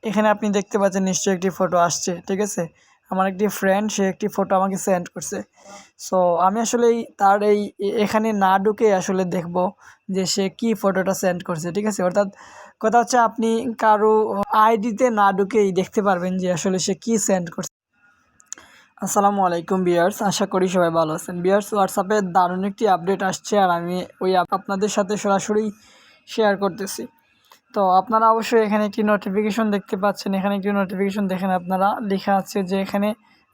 এখানে আপনি দেখতে পাচ্ছেন নিশ্চয়ই একটি ফটো আসছে, ঠিক আছে। আমার একটি ফ্রেন্ড সে একটি ফটো আমাকে সেন্ড করছে। সো আমি আসলে তার এখানে না ঢুকে আসলে দেখব যে সে কি ফটোটা সেন্ড করছে, ঠিক আছে। অর্থাৎ কথা হচ্ছে আপনি কারো আইডিতে না ঢুকেই দেখতে পারবেন যে আসলে সে কি সেন্ড করছে। আসসালামু আলাইকুম ভিউয়ার্স, আশা করি সবাই ভালো আছেন। ভিউয়ার্স, হোয়াটসঅ্যাপে দারুণ একটি আপডেট আসছে আর আমি আপনাদের সাথে সরাসরি শেয়ার করতেছি। তো আপনারা অবশ্যই এখানে একটি নোটিফিকেশন দেখতে পাচ্ছেন। এখানে একটি নোটিফিকেশন দেখেন আপনারা, লেখা আছে যে এখানে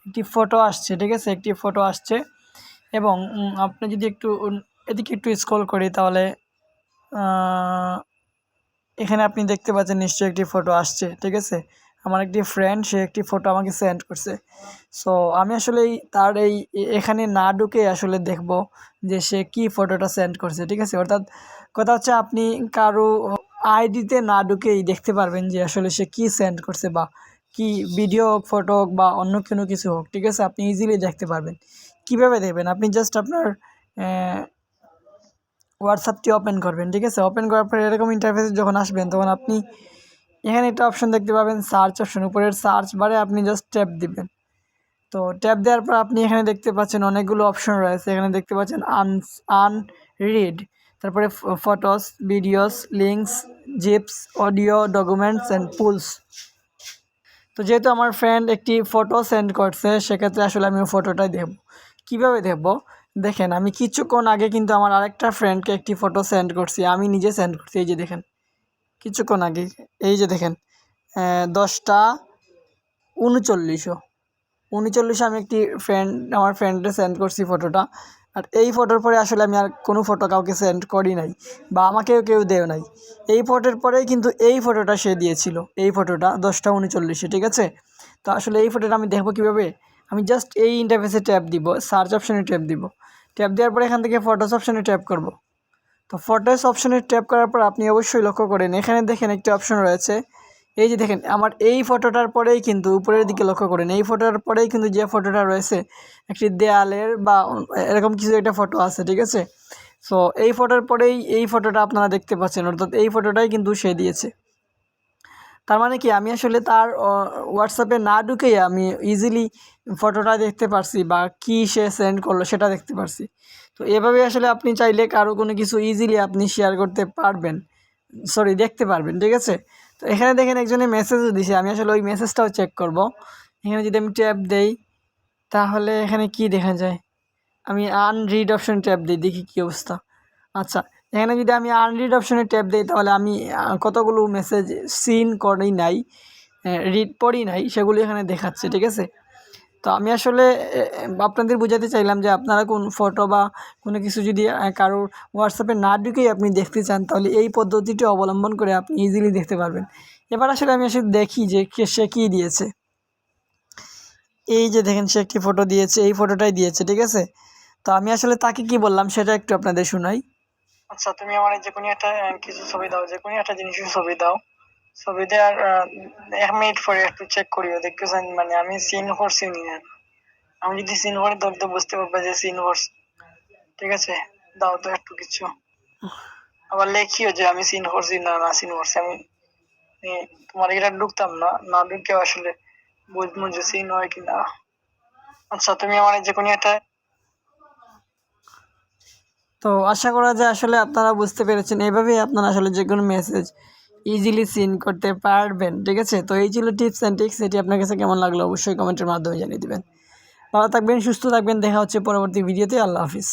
একটি ফটো আসছে, ঠিক আছে। একটি ফটো আসছে এবং আপনি যদি একটু এদিকে একটু স্ক্রল করি তাহলে এখানে আপনি দেখতে পাচ্ছেন নিশ্চয়ই একটি ফটো আসছে, ঠিক আছে। আমার একটি ফ্রেন্ড সে একটি ফটো আমাকে সেন্ড করছে। সো আমি আসলে তার এখানে না ঢুকে আসলে দেখব যে সে কি ফটোটা সেন্ড করছে, ঠিক আছে। অর্থাৎ কথা হচ্ছে আপনি কারো আইডিতে না ঢুকেই দেখতে পারবেন যে আসলে সে কি সেন্ড করছে, বা কি ভিডিও হোক, ফটো হোক, বা অন্য কোনো কিছু হোক, ঠিক আছে। আপনি ইজিলি দেখতে পারবেন। কিভাবে দেখবেন? আপনি জাস্ট আপনার হোয়াটসঅ্যাপটি ওপেন করবেন, ঠিক আছে। ওপেন করার পরে এরকম ইন্টারফেসে যখন আসবেন তখন আপনি এখানে একটা অপশন দেখতে পাবেন, সার্চ অপশন। উপরের সার্চ বারে আপনি জাস্ট ট্যাপ দিবেন। তো ট্যাপ দেওয়ার পর আপনি এখানে দেখতে পাচ্ছেন অনেকগুলো অপশন রয়েছে। এখানে দেখতে পাচ্ছেন আনরিড, তারপরে photos, videos, links, jeeps, audio, documents and pools. তো যেহেতু আমার ফ্রেন্ড একটি ফটো সেন্ড করছে, সেক্ষেত্রে আসলে আমি ফটোটাই দেখব। কীভাবে দেখব? দেখেন, আমি কিছুক্ষণ আগে কিন্তু আমার আরেকটা ফ্রেন্ডকে একটি ফটো সেন্ড করছি, আমি নিজে সেন্ড করছি। এই যে দেখেন, কিছুক্ষণ আগে, এই যে দেখেন 10:39 আমি একটি আমার ফ্রেন্ডে সেন্ড করছি ফটোটা। আর এই ফটোর পরে আসলে আমি আর কোনো ফটো কাউকে সেন্ড করি নাই, বা আমাকেও কেউ দেও নাই। এই ফটোর পরেই কিন্তু এই ফটোটা সে দিয়েছিল, এই ফটোটা 10:39, ঠিক আছে। তো আসলে এই ফটোটা আমি দেখবো কীভাবে? আমি জাস্ট এই ইন্টারফেসে ট্যাপ দিব, সার্চ অপশানে ট্যাপ দিব। ট্যাপ দেওয়ার পরে এখান থেকে ফটোস অপশানে ট্যাপ করব। তো ফটোস অপশানে ট্যাপ করার পর আপনি অবশ্যই লক্ষ্য করেন এখানে দেখেন একটি অপশন রয়েছে। এই যে দেখেন, আমার এই ফটোটার পরেই কিন্তু উপরের দিকে লক্ষ্য করেন, এই ফটোটার পরেই কিন্তু যে ফটোটা রয়েছে একটি দেয়ালের বা এরকম কিছু একটা ফটো আছে, ঠিক আছে। সো এই ফটোর পরেই এই ফটোটা আপনারা দেখতে পাচ্ছেন, অর্থাৎ এই ফটোটাই কিন্তু সে দিয়েছে। তার মানে কি, আমি আসলে তার হোয়াটসঅ্যাপে না ঢুকেই আমি ইজিলি ফটোটা দেখতে পারছি, বা কি সে সেন্ড করলো সেটা দেখতে পারছি। তো এভাবে আসলে আপনি চাইলে কারো কোনো কিছু ইজিলি আপনি শেয়ার করতে পারবেন, দেখতে পারবেন, ঠিক আছে। তো এখানে দেখেন একজনে মেসেজও দিছে, আমি আসলে ওই মেসেজটাও চেক করব। এখানে যদি আমি ট্যাপ দেই তাহলে এখানে কি দেখা যায়? আমি আনরিড অপশন ট্যাপ দিই, দেখি কী অবস্থা। আচ্ছা, এখানে যদি আমি আনরিড অপশনে ট্যাপ দিই তাহলে আমি কতগুলো মেসেজ সিন করি নাই, রিড পড়ি নাই, সেগুলি এখানে দেখাচ্ছে, ঠিক আছে। তো আমি আসলে আপনাদের বোঝাতে চাইলাম যে আপনারা কোন ফটো বা কোনো কিছু যদি কারোর হোয়াটসঅ্যাপে না ঢুকেই আপনি দেখতে চান, তাহলে এই পদ্ধতিটি অবলম্বন করে আপনি ইজিলি দেখতে পারবেন। এবার আসলে আমি দেখি যে সে কী দিয়েছে। এই যে দেখেন, সে একটি ফটো দিয়েছে, এই ফটোটাই দিয়েছে, ঠিক আছে। তো আমি আসলে তাকে কি বললাম সেটা একটু আপনাদের শোনাই। আচ্ছা, তুমি আমার যে কোনো একটা কিছু ছবি দাও, যে কোনো একটা জিনিসের ছবি দাও। ছবি দেওয়ার 1 মিনিট পরে একটু চেক করিও, দেখতেছেন মানে আমি সিন করছি না। আমি যদি সিন করে তো বুঝতে পারবো যে সিন করছি, ঠিক আছে। দাও তো একটু কিছু, আবার লেখিও যে আমি সিন করছি না সিন করছি। আমি তোমার এটা ঢুকতাম না ঢুকে আসলে বুঝবো যে সিন হয় কিনা। আচ্ছা, তুমি আমার যে কোনো একটা। তো আশা করা যায় আসলে আপনারা বুঝতে পেরেছেন। এভাবেই আপনারা আসলে যে কোনো মেসেজ ইজিলি সিন করতে পারবেন, ঠিক আছে। তো এই ছিল টিপস অ্যান্ড ট্রিক্স। এটি আপনার কাছে কেমন লাগলো অবশ্যই কমেন্টের মাধ্যমে জানিয়ে দেবেন। ভালো থাকবেন, সুস্থ থাকবেন, দেখা হচ্ছে পরবর্তী ভিডিওতে। আল্লাহ হাফিজ।